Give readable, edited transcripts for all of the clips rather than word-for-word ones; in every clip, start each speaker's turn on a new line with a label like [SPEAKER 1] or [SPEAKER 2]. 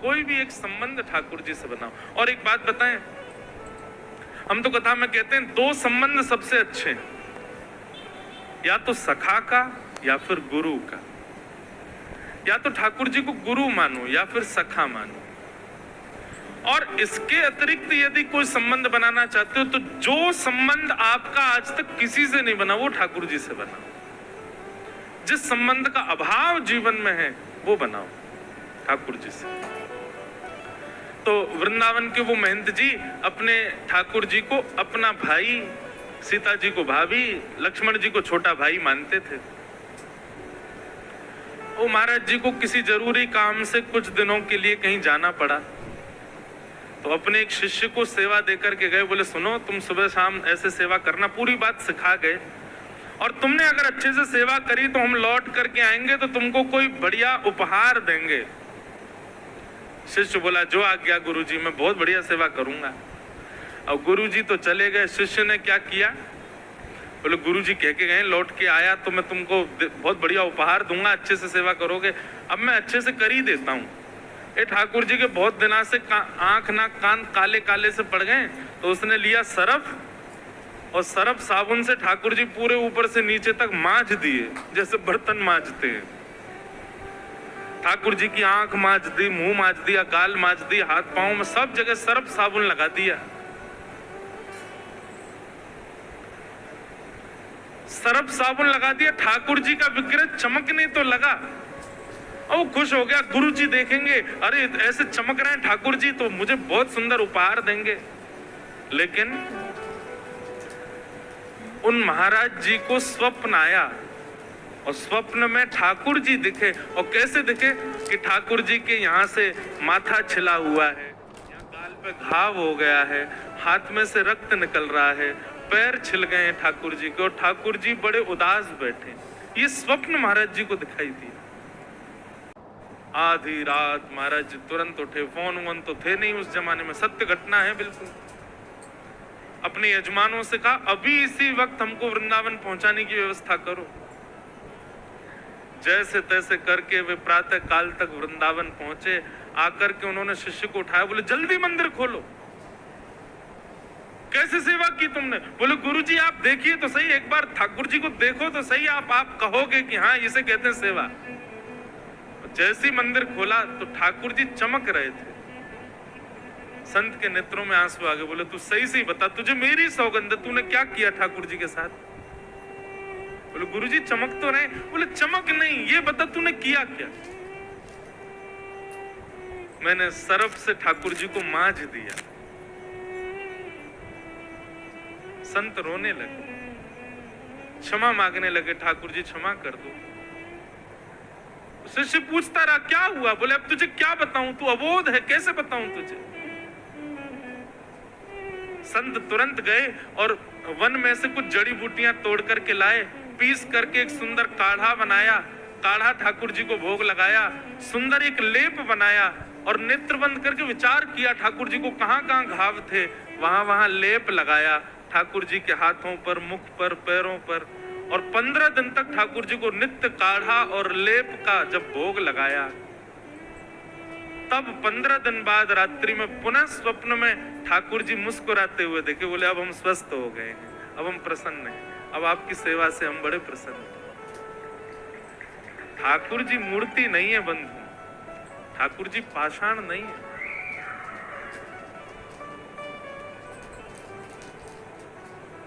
[SPEAKER 1] कोई भी एक संबंध ठाकुर जी से बनाओ। और एक बात बताएं, हम तो कथा में कहते हैं दो संबंध सबसे अच्छे हैं, या तो सखा का या फिर गुरु का। या तो ठाकुर जी को गुरु मानो या फिर सखा मानो। और इसके अतिरिक्त यदि कोई संबंध बनाना चाहते हो तो जो संबंध आपका आज तक किसी से नहीं बना वो ठाकुर जी से बनाओ। जिस संबंध का अभाव जीवन में है वो बनाओ ठाकुर जी से। तो वृंदावन के वो महंत जी अपने ठाकुर जी को अपना भाई, सीता जी को भाभी, लक्ष्मण जी को छोटा भाई मानते थे। वो महाराज जी को किसी जरूरी काम से कुछ दिनों के लिए कहीं जाना पड़ा, तो अपने एक शिष्य को सेवा देकर के गए। बोले सुनो, तुम सुबह शाम ऐसे सेवा करना, पूरी बात सिखा गए, और तुमने अगर अच्छे से सेवा करी तो हम लौट करके आएंगे तो तुमको कोई बढ़िया उपहार देंगे। शिष्य बोला जो आज्ञा गुरुजी, मैं बहुत बढ़िया सेवा करूंगा। और गुरुजी तो चले गए। शिष्य ने क्या किया, बोले गुरुजी कह के गए, लौट के आया तो मैं तुमको बहुत बढ़िया उपहार दूंगा, अच्छे से सेवा करोगे। अब मैं अच्छे से कर ही देता हूँ। ये ठाकुर जी के बहुत दिनों से आंख नाक कान काले काले से पड़ गए, तो उसने लिया सरफ, और सरफ साबुन से ठाकुर जी पूरे ऊपर से नीचे तक मांज दिए, जैसे बर्तन मांजते हैं। ठाकुर जी की आंख मांज दी, मुंह मांज दिया, गाल मांज दी, हाथ पांव में सब जगह सरफ साबुन लगा दिया। सरफ साबुन लगा दिया, ठाकुर जी का विग्रह चमकने तो लगा। और वो खुश हो गया, गुरु जी देखेंगे अरे ऐसे चमक रहे हैं ठाकुर जी तो मुझे बहुत सुंदर उपहार देंगे। लेकिन उन महाराज जी को स्वप्न आया, और स्वप्न में ठाकुर जी दिखे। और कैसे दिखे कि ठाकुर जी के यहाँ से माथा छिला हुआ है, यहाँ गाल पे घाव हो गया है, हाथ में से रक्त निकल रहा है, पैर छिल गए हैं ठाकुर जी के, और ठाकुर जी बड़े उदास बैठे। ये स्वप्न महाराज जी को दिखाई दिया। आधी रात महाराज जी तुरंत उठे, फोन वोन तो थे नहीं उस जमाने में, सत्य घटना है बिल्कुल। अपने यजमानों से कहा अभी इसी वक्त हमको वृंदावन पहुंचाने की व्यवस्था करो। जैसे तैसे करके वे प्रातः काल तक वृंदावन पहुंचे। आकर के उन्होंने शिष्य को उठाया, बोले जल्दी मंदिर खोलो। कैसे सेवा की तुमने? बोले गुरुजी आप देखिए तो सही, एक बार ठाकुर जी को देखो तो सही, आप कहोगे कि हाँ इसे कहते हैं सेवा। जैसे ही मंदिर खोला तो ठाकुर जी चमक रहे थे। संत के नेत्रों में आंसू आ गए। बोले तू सही से बता, तुझे मेरी सौगंध, तूने क्या किया ठाकुर जी के साथ? बोले गुरुजी चमक तो रहे। बोले चमक नहीं, ये बता तूने किया क्या? मैंने सरफ से ठाकुर जी को मांझ दिया। संत रोने लगे, क्षमा मांगने लगे, ठाकुर जी क्षमा कर दो। शिष्य पूछता रहा क्या हुआ? बोले अब तुझे क्या बताऊं, तू अबोध है, कैसे बताऊं तुझे? संत तुरंत गए और वन में से कुछ जड़ी बूटियां तोड़ करके लाए, पीस करके एक सुंदर काढ़ा बनाया। काढ़ा ठाकुर जी को भोग लगाया, सुंदर एक लेप बनाया, और नेत्र बंद करके विचार किया ठाकुर जी को कहां कहां घाव थे, वहां वहां लेप लगाया। ठाकुर जी के हाथों पर, मुख पर, पैरों पर, और 15 दिन तक ठाकुर जी को नित्य काढ़ा और लेप का जब भोग लगाया, तब 15 दिन बाद रात्रि में पुनः स्वप्न में ठाकुर जी मुस्कुराते हुए देखे। बोले अब हम स्वस्थ हो गए हैं, अब हम प्रसन्न हैं, अब आपकी सेवा से हम बड़े प्रसन्न हैं। ठाकुर जी मूर्ति नहीं है बंधु, ठाकुर जी पाषाण नहीं है।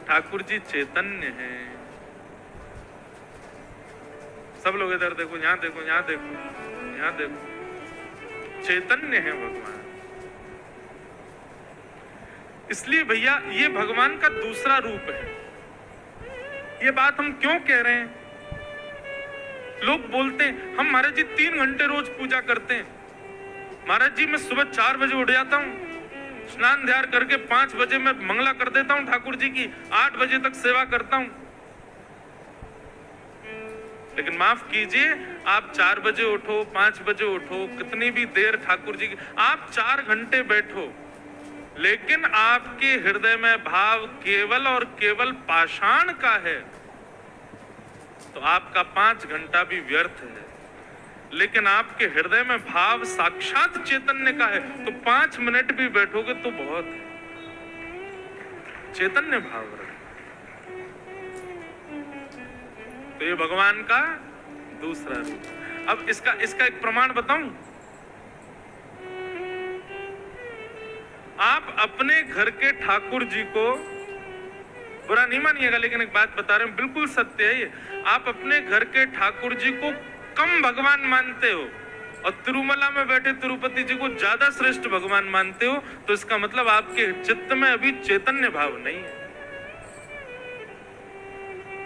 [SPEAKER 1] ठाकुर जी चैतन्य हैं। सब लोग इधर देखो, यहां देखो, यहां देखो, यहां देखो, चैतन्य है भगवान। इसलिए भैया ये भगवान का दूसरा रूप है। ये बात हम क्यों कह रहे हैं? लोग बोलते हैं हम महाराज जी 3 घंटे रोज पूजा करते हैं। महाराज जी मैं सुबह 4 बजे उठ जाता हूं, स्नान ध्यान करके 5 बजे मैं मंगला कर देता हूं ठाकुर जी की, 8 बजे तक सेवा करता हूं। लेकिन माफ कीजिए, आप 4 बजे उठो, 5 बजे उठो, कितनी भी देर ठाकुर जी की, आप 4 घंटे बैठो, लेकिन आपके हृदय में भाव केवल और केवल पाषाण का है, तो आपका 5 घंटा भी व्यर्थ है। लेकिन आपके हृदय में भाव साक्षात चैतन्य का है तो 5 मिनट भी बैठोगे तो बहुत है। चैतन्य भाव रहे। तो ये भगवान का दूसरा रूप। अब इसका एक प्रमाण बताऊं। आप अपने घर के ठाकुर जी को, बुरा नहीं मानिएगा लेकिन एक बात बता रहे हैं, बिल्कुल सत्य है ये। आप अपने घर के ठाकुर जी को कम भगवान मानते हो और तिरुमला में बैठे तिरुपति जी को ज्यादा श्रेष्ठ भगवान मानते हो, तो इसका मतलब आपके चित्त में अभी चैतन्य भाव नहीं है।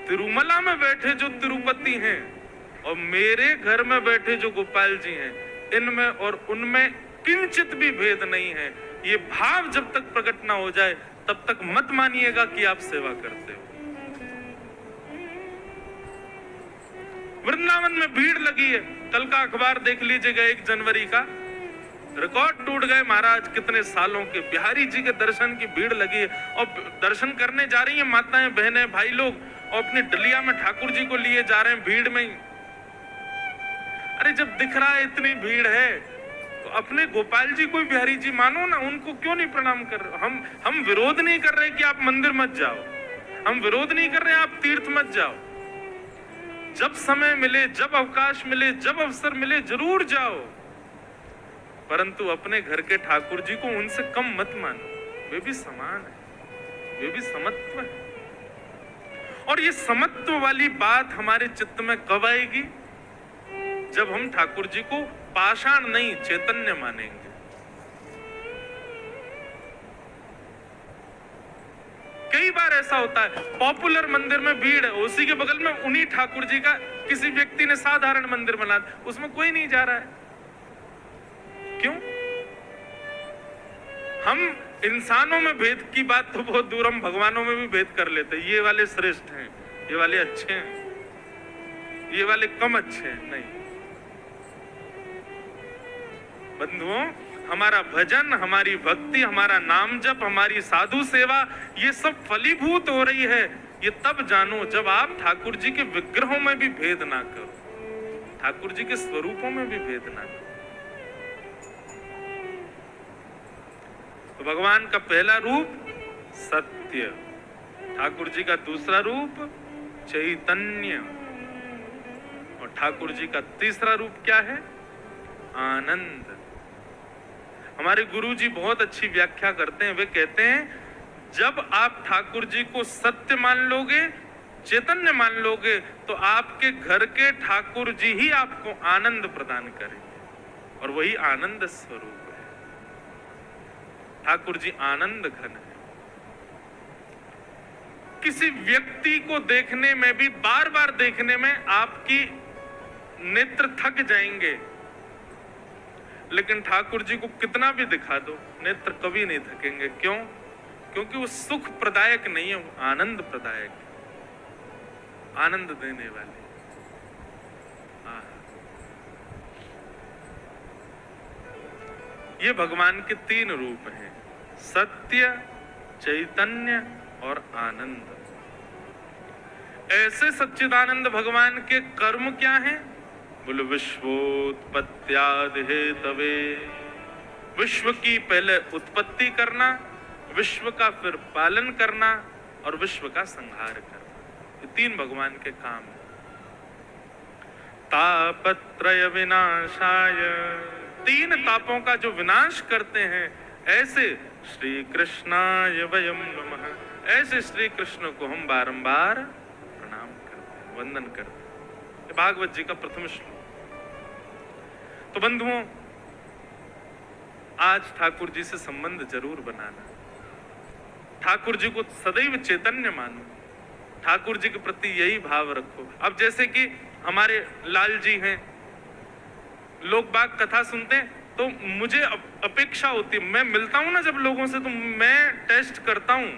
[SPEAKER 1] तिरुमला में बैठे जो तिरुपति हैं और मेरे घर में बैठे जो गोपाल जी हैं, इनमें और उनमें किंचित भी भेद नहीं है। ये भाव जब तक प्रकट ना हो जाए तब तक मत मानिएगा कि आप सेवा करते हो। वृंदावन में भीड़ लगी है, कल का अखबार देख लीजिएगा, 1 जनवरी का रिकॉर्ड टूट गए महाराज। कितने सालों के बिहारी जी के दर्शन की भीड़ लगी है और दर्शन करने जा रही है माताएं, बहनें, भाई लोग, और अपनी डलिया में ठाकुर जी को लिए जा रहे हैं भीड़ में। अरे जब दिख रहा है इतनी भीड़ है तो अपने गोपाल जी को बिहारी जी मानो ना, उनको क्यों नहीं प्रणाम कर रहे? हम विरोध नहीं कर रहे कि आप मंदिर मत जाओ, हम विरोध नहीं कर रहे आप तीर्थ मत जाओ। जब समय मिले, जब अवकाश मिले, जब अवसर मिले जरूर जाओ, परंतु अपने घर के ठाकुर जी को उनसे कम मत मानो। वे भी समान है, वे भी समत्व है। और ये समत्व वाली बात हमारे चित्त में कब आएगी? जब हम ठाकुर जी को पाषाण नहीं चैतन्य मानेंगे। कई बार ऐसा होता है, पॉपुलर मंदिर में भीड़ है, उसी के बगल में उन्हीं ठाकुर जी का किसी व्यक्ति ने साधारण मंदिर बना दिया, उसमें कोई नहीं जा रहा है। क्यों? हम इंसानों में भेद की बात तो बहुत दूर, हम भगवानों में भी भेद कर लेते हैं। ये वाले श्रेष्ठ हैं, ये वाले अच्छे हैं, ये वाले कम अच्छे हैं। नहीं बंधुओं, हमारा भजन, हमारी भक्ति, हमारा नाम जप, हमारी साधु सेवा, ये सब फलीभूत हो रही है। ये तब जानो जब आप ठाकुर जी के विग्रहों में भी भेद ना करो, ठाकुर जी के स्वरूपों में भी भेद ना करो। तो भगवान का पहला रूप सत्य, ठाकुर जी का दूसरा रूप चैतन्य, और ठाकुर जी का तीसरा रूप क्या है? आनंद। हमारे गुरु जी बहुत अच्छी व्याख्या करते हैं। वे कहते हैं जब आप ठाकुर जी को सत्य मान लोगे, चैतन्य मान लोगे, तो आपके घर के ठाकुर जी ही आपको आनंद प्रदान करेंगे, और वही आनंद स्वरूप है। ठाकुर जी आनंद घन है। किसी व्यक्ति को देखने में भी, बार बार देखने में आपकी नेत्र थक जाएंगे, लेकिन ठाकुर जी को कितना भी दिखा दो नेत्र कभी नहीं थकेंगे। क्यों? क्योंकि वो सुख प्रदायक नहीं है, वो आनंद प्रदायक है, आनंद देने वाले। ये भगवान के 3 रूप हैं, सत्य, चैतन्य और आनंद। ऐसे सच्चिदानंद भगवान के कर्म क्या हैं? बोलो विश्वोत्पत्त्यादि हेतवे, विश्व की पहले उत्पत्ति करना, विश्व का फिर पालन करना और विश्व का संहार करना। ये 3 भगवान के काम हैं। तापत्रय विनाशाय, 3 तापों का जो विनाश करते हैं, ऐसे श्री कृष्णाय वयं नमः, ऐसे श्री कृष्ण को हम बारंबार प्रणाम करते हैं, वंदन करते हैं। भागवत जी का प्रथम श्लोक। तो बंधुओं, आज ठाकुर जी से संबंध जरूर बनाना, ठाकुर जी को सदैव चैतन्य मानो, ठाकुर जी के प्रति यही भाव रखो। अब जैसे कि हमारे लाल जी हैं, लोग बाग कथा सुनते हैं तो मुझे अपेक्षा होती है, मैं मिलता हूं ना जब लोगों से, तो मैं टेस्ट करता हूं,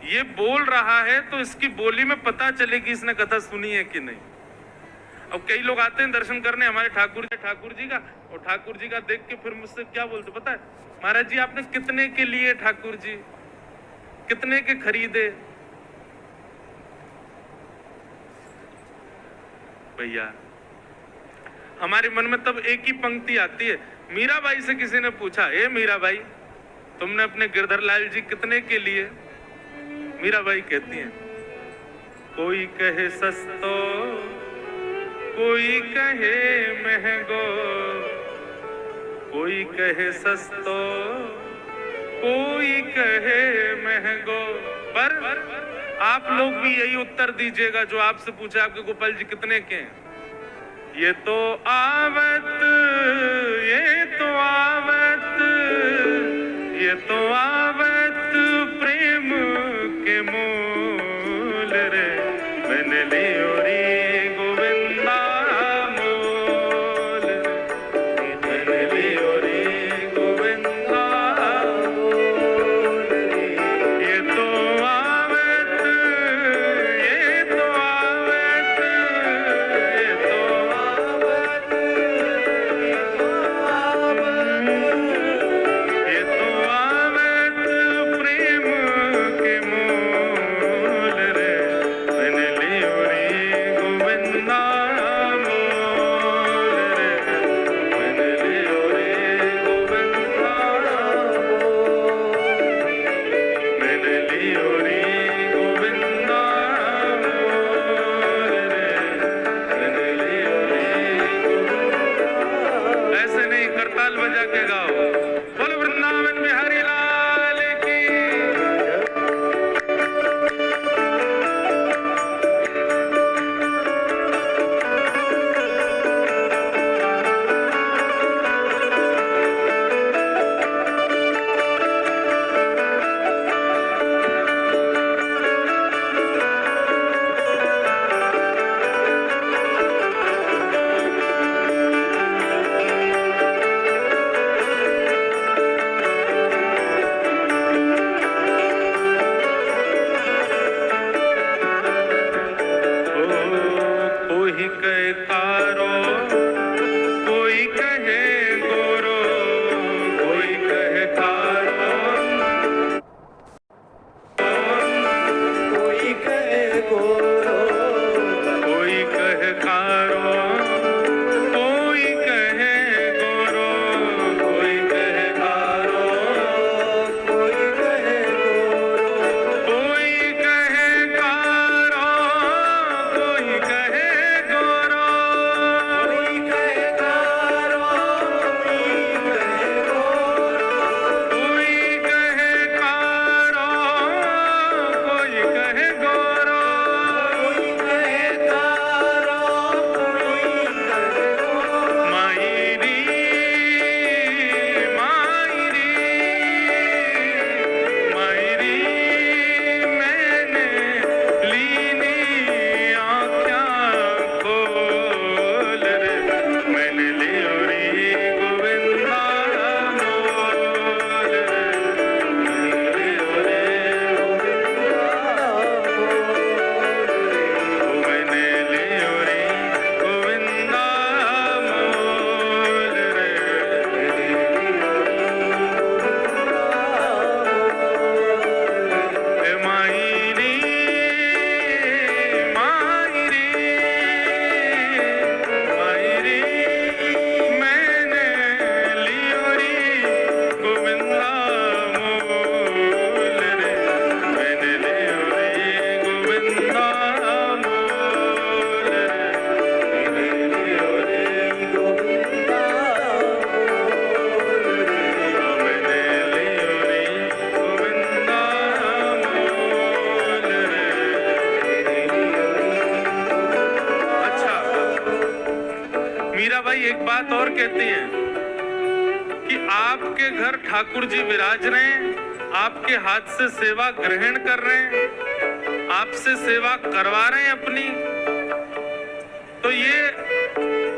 [SPEAKER 1] ये बोल रहा है तो इसकी बोली में पता चले कि इसने कथा सुनी है कि नहीं। अब कई लोग आते हैं दर्शन करने हमारे ठाकुर जी का, और ठाकुर जी का देख के फिर मुझसे क्या बोलते पता है? महाराज जी आपने कितने के लिए ठाकुर जी, कितने के खरीदे? भैया हमारे मन में तब एक ही पंक्ति आती है। मीराबाई से किसी ने पूछा, ए मीराबाई, तुमने अपने गिरधर लाल जी कितने के लिए? मीराबाई कहती हैं, कोई कहे सस्तो, कोई कहे महंगो, कोई कहे सस्तो, कोई कहे महंगो। पर आप लोग भी यही उत्तर दीजिएगा जो आपसे पूछा, आपके गोपाल जी कितने के हैं? ये तो आवत, ये तो आवत, ये तो आवत प्रेम के मूल रे, मैंने लियो रे गोविंदा मोल, मैंने लियो रे गोविंदा मोल रे। ये तो आवत, ये तो आवत, ये तो आवत, ये तो आवत, ये तो आवत प्रेम के मूल रे, मैंने लियो रे गोविंदा मोल रे, मैंने लियो रे गोविंदा मोल, मैंने लियो रे गोविंदा मोल रे, मैंने लियो रे गोविंदा। ऐसे नहीं, करताल बजा के गाओ, बोलो वृंदावन बिहारी लाल की। कोई कहे कारो, कोई कहे गोरो, कोई कहे कारो,
[SPEAKER 2] कोई कहे गोरो,
[SPEAKER 1] कोई कहे कारो, कोई कहे गोरो, कोई कहे कारो,
[SPEAKER 2] कोई कहे गोरो,
[SPEAKER 1] कोई कहे कारो, कोई कहे गोरो,
[SPEAKER 2] कोई कहे कारो, कोई कहे गोरो,
[SPEAKER 1] कोई कहे कारो, कोई कहे गोरो।
[SPEAKER 2] कोई कहे कारो, कोई कहे गोरो।
[SPEAKER 1] मायरी मायरी मायरी मैंने लीनी आँखें खोल रे, मैंने लियो रे गोविंदा मोल रे, मैंने लियो रे गोविंदा मोल रे, मैंने लियो रे गोविंदा मोल रे, मैंने लियो रे मायरी मायरी मायरी मैंने लियो रे गोविंदा मोल रे, मैंने लियो रे गोविंदा मोल रे, मैंने लियो रे
[SPEAKER 2] गोविंदा मोल रे।
[SPEAKER 1] मैंने लियो रे गोविंदा मोल रे। अच्छा, मीराबाई एक बात और कहती हैं कि आपके घर ठाकुर जी विराज रहे हैं, आपके हाथ से सेवा ग्रहण कर रहे हैं, आपसे सेवा करवा रहे हैं अपनी, तो ये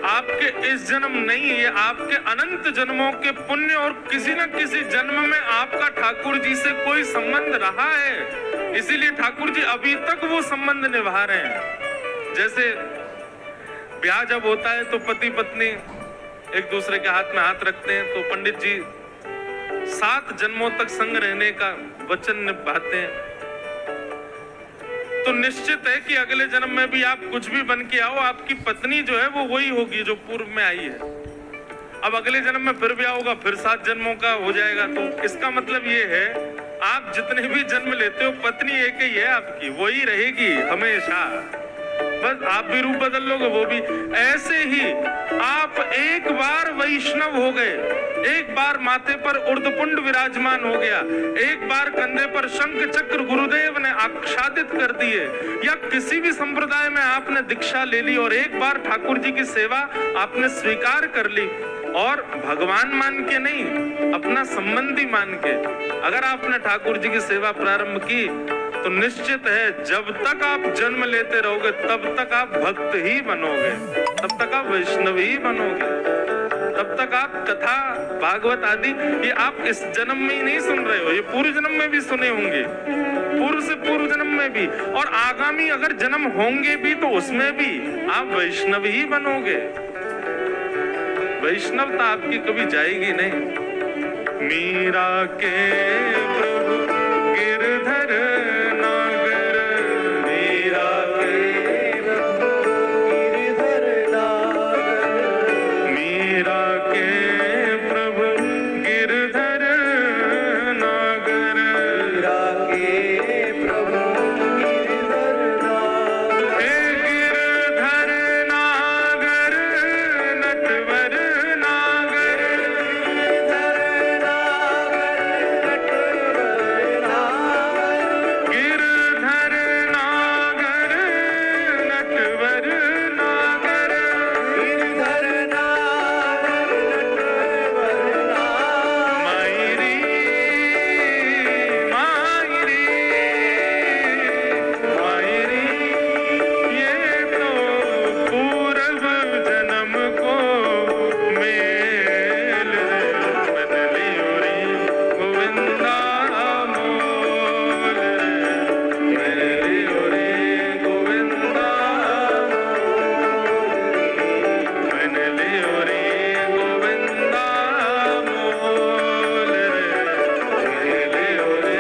[SPEAKER 1] आपके इस जन्म नहीं, ये आपके अनंत जन्मों के पुण्य और किसी न किसी जन्म में आपका ठाकुर जी से कोई संबंध रहा है, इसीलिए ठाकुर जी अभी तक वो संबंध निभा रहे हैं। जैसे ब्याह जब होता है तो पति पत्नी एक दूसरे के हाथ में हाथ रखते हैं, तो पंडित जी 7 जन्मों तक संग रहने का वचन निभाते हैं। तो निश्चित है कि अगले जन्म में भी आप कुछ भी बन के आओ, आपकी पत्नी जो है वो वही होगी जो पूर्व में आई है। अब अगले जन्म में फिर ब्याह होगा, फिर 7 जन्मों का हो जाएगा। तो इसका मतलब ये है आप जितने भी जन्म लेते हो पत्नी एक ही है आपकी, वही रहेगी हमेशा। बस आप भी रूप बदल लोगे, वो भी। ऐसे ही आप एक बार वैष्णव हो गए, एक बार माथे पर उर्धपुंड विराजमान हो गया, एक बार कंधे पर शंख चक्र गुरुदेव ने आच्छादित कर दिए, या किसी भी संप्रदाय में आपने दीक्षा ले ली और एक बार ठाकुर जी की सेवा आपने स्वीकार कर ली, और भगवान मान के नहीं, अपना संबंधी मान के अगर आपने ठाकुर जी की सेवा प्रारंभ की, तो निश्चित है जब तक आप जन्म लेते रहोगे तब तक आप भक्त ही बनोगे, तब तक आप वैष्णव ही बनोगे, तब तक आप कथा भागवत आदि ये आप इस जन्म में ही नहीं सुन रहे हो, ये पूर्व जन्म में भी सुने होंगे, पूर्व से पूर्व जन्म में भी, और आगामी अगर जन्म होंगे भी तो उसमें भी आप वैष्णव ही बनोगे। वैष्णवता आपकी कभी जाएगी नहीं। मीरा के प्रभु गिरधर नागर, मीरा के
[SPEAKER 2] प्रभु गिरधर नागर,
[SPEAKER 1] मीरा के प्रभु गिरधर नागर,
[SPEAKER 2] मीरा के प्रभु गिरधर नागर,
[SPEAKER 1] हे गिरधर नागर नटवर नागर,
[SPEAKER 2] गिरधर नागर नटवर नागर,
[SPEAKER 1] गिरधर नागर नटवर नागर,
[SPEAKER 2] गिरधर नागर नटवर नागर,
[SPEAKER 1] मायरी मायरी मायरी, ये तो पूर्व जन्म को मेल मन लियो रे गोविंदा मोल, मन लियो रे गोविंदा मन लियो रे गोविंदा मोल, मन लियो रे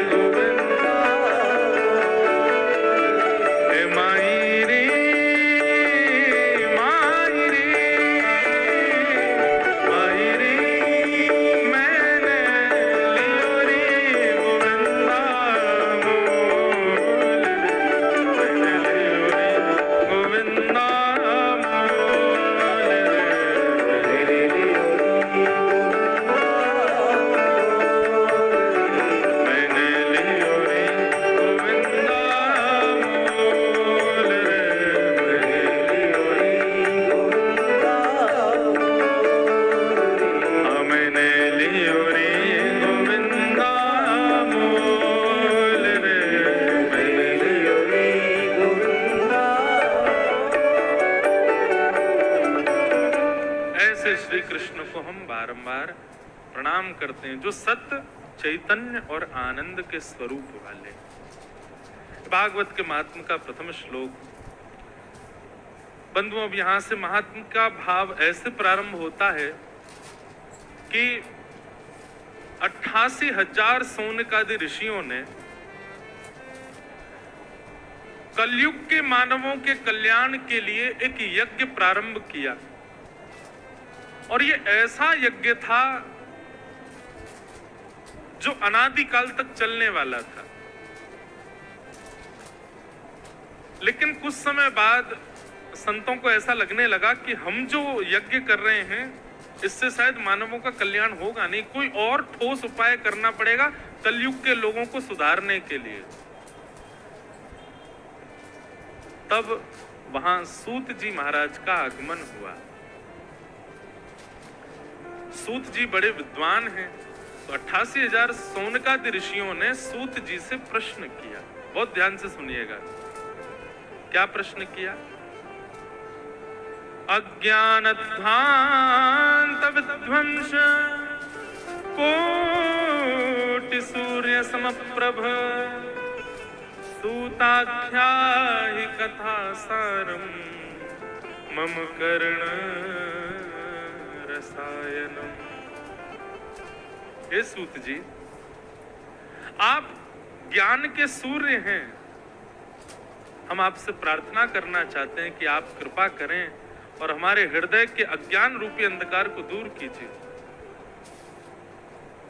[SPEAKER 1] गोविंदा। हे मायरी मायरी मायरी, मैंने लियो रे गोविंदा मोल, मैंने लियो रे गोविंदा मोल,
[SPEAKER 2] तेरे लियो
[SPEAKER 1] मैंने लियो रे गोविंदा मोल, मैंने लियो रे गोविंदा मोल रे, मैंने लियो रे गोविंदा। ऐसे श्री कृष्ण को हम बारंबार प्रणाम करते हैं, जो सत्य चैतन्य और आनंद के स्वरूप वाले। भागवत के महात्म का प्रथम श्लोक। बंधुओं, अब यहां से महात्म का भाव ऐसे प्रारंभ होता है कि 88,000 सोनकादि ऋषियों ने कलयुग के मानवों के कल्याण के लिए एक यज्ञ प्रारंभ किया, और ये ऐसा यज्ञ था जो अनादिकाल तक चलने वाला था। लेकिन कुछ समय बाद संतों को ऐसा लगने लगा कि हम जो यज्ञ कर रहे हैं इससे शायद मानवों का कल्याण होगा नहीं, कोई और ठोस उपाय करना पड़ेगा कलयुग के लोगों को सुधारने के लिए। तब वहां सूत जी महाराज का आगमन हुआ। सूत जी बड़े विद्वान हैं, तो 88,000 सोनकादि ऋषियों ने सूत जी से प्रश्न किया। बहुत ध्यान से सुनिएगा, क्या प्रश्न किया? अज्ञानध्वांत विध्वंस कोटि सूर्य समप्रभ, सूताख्याहि कथा सारम मम कर्ण रसायनम। हे सूत जी, आप ज्ञान के सूर्य हैं, हम आपसे प्रार्थना करना चाहते हैं कि आप कृपा करें और हमारे हृदय के अज्ञान रूपी अंधकार को दूर कीजिए।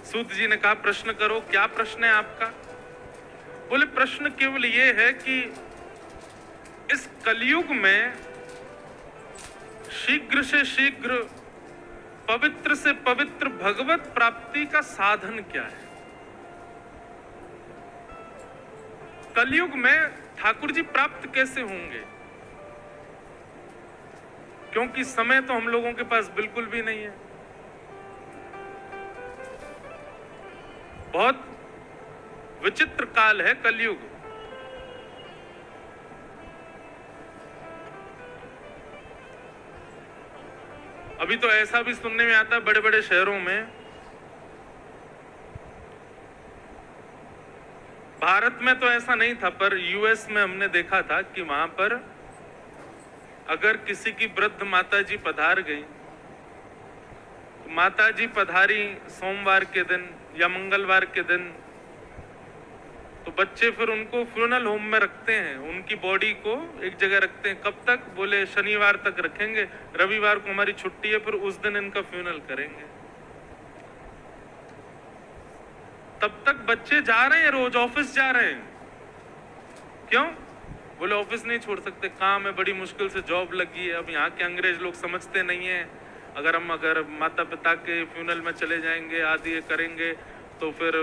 [SPEAKER 1] सूत जी ने कहा प्रश्न करो, क्या प्रश्न है आपका? बोले प्रश्न केवल ये है कि इस कलयुग में शीघ्र से शीघ्र पवित्र से पवित्र भगवत प्राप्ति का साधन क्या है? कलयुग में ठाकुर जी प्राप्त कैसे होंगे? क्योंकि समय तो हम लोगों के पास बिल्कुल भी नहीं है। बहुत विचित्र काल है कलयुग। अभी तो ऐसा भी सुनने में आता है बड़े बड़े शहरों में, भारत में तो ऐसा नहीं था पर यूएस में हमने देखा था कि वहां पर अगर किसी की वृद्ध माताजी पधार गई, माताजी पधारी सोमवार के दिन या मंगलवार के दिन, तो बच्चे फिर उनको फ्यूनल होम में रखते हैं, उनकी बॉडी को एक जगह रखते हैं। कब तक? बोले शनिवार तक रखेंगे, रविवार को हमारी छुट्टी है, फिर उस दिन इनका फ्यूनल करेंगे। तब तक बच्चे जा रहे हैं, रोज ऑफिस जा रहे हैं। क्यों? बोले ऑफिस नहीं छोड़ सकते, काम है, बड़ी मुश्किल से जॉब लगी है। अब यहाँ के अंग्रेज लोग समझते नहीं है, अगर माता पिता के फ्यूनल में चले जाएंगे, आदि ये करेंगे तो फिर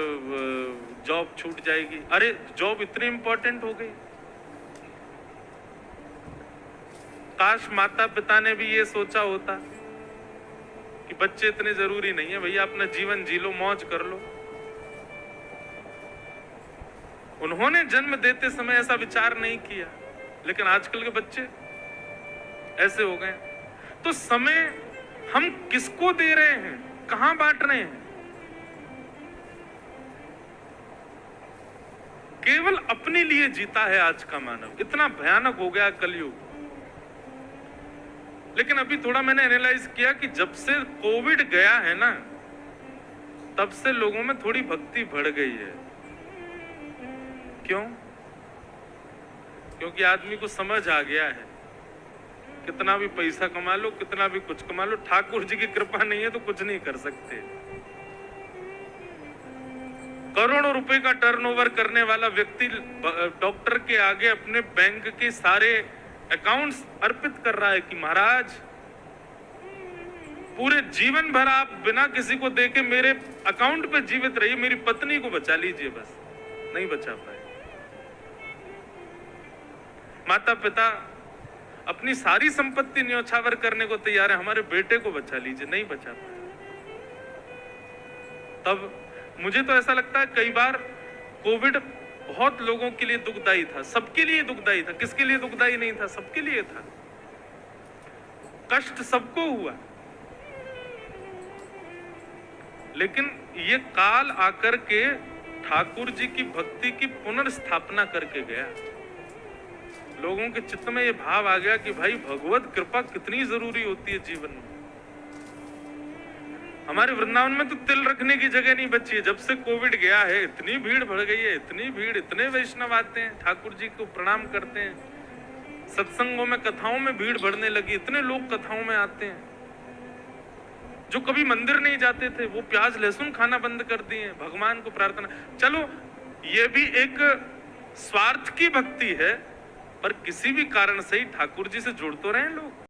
[SPEAKER 1] जॉब छूट जाएगी। अरे जॉब इतनी इंपॉर्टेंट हो गई। काश माता पिता ने भी ये सोचा होता कि बच्चे इतने जरूरी नहीं है भैया, अपना जीवन जी लो, मौज कर लो। उन्होंने जन्म देते समय ऐसा विचार नहीं किया, लेकिन आजकल के बच्चे ऐसे हो गए। तो समय हम किसको दे रहे हैं, कहां बांट रहे हैं? केवल अपने लिए जीता है आज का मानव। इतना भयानक हो गया कलयुग। लेकिन अभी थोड़ा मैंने एनालाइज किया कि जब से कोविड गया है ना, तब से लोगों में थोड़ी भक्ति बढ़ गई है। क्यों? क्योंकि आदमी को समझ आ गया है, कितना भी पैसा कमा लो, कितना भी कुछ कमा लो, ठाकुर जी की कृपा नहीं है तो कुछ नहीं कर सकते। करोड़ों रुपए का टर्नओवर करने वाला व्यक्ति डॉक्टर के आगे अपने बैंक के सारे अकाउंट्स अर्पित कर रहा है कि महाराज पूरे जीवन भर आप बिना किसी को देखे मेरे अकाउंट पे जीवित रहिए, मेरी पत्नी को बचा लीजिए। बस नहीं बचा पाए। माता पिता अपनी सारी संपत्ति न्योछावर करने को तैयार है, हमारे बेटे को बचा लीजिए, नहीं बचा पाए। तब मुझे तो ऐसा लगता है कई बार कोविड बहुत लोगों के लिए दुखदाई था, सबके लिए दुखदाई था। किसके लिए दुखदाई नहीं था? सबके लिए था। कष्ट सबको हुआ। लेकिन ये काल आकर के ठाकुर जी की भक्ति की पुनर्स्थापना करके गया। लोगों के चित्त में ये भाव आ गया कि भाई भगवत कृपा कितनी जरूरी होती है जीवन में। हमारे वृंदावन में तो तिल रखने की जगह नहीं बची है। जब से कोविड गया है इतनी भीड़ बढ़ गई है, इतनी भीड़, इतने वैष्णव आते हैं, ठाकुर जी को प्रणाम करते हैं। सत्संगों में, कथाओं में भीड़ बढ़ने लगी, इतने लोग कथाओं में आते हैं। जो कभी मंदिर नहीं जाते थे वो प्याज लहसुन खाना बंद कर दिए, भगवान को प्रार्थना। चलो ये भी एक स्वार्थ की भक्ति है, पर किसी भी कारण से ही ठाकुर जी से जुड़ तो रहे लोग।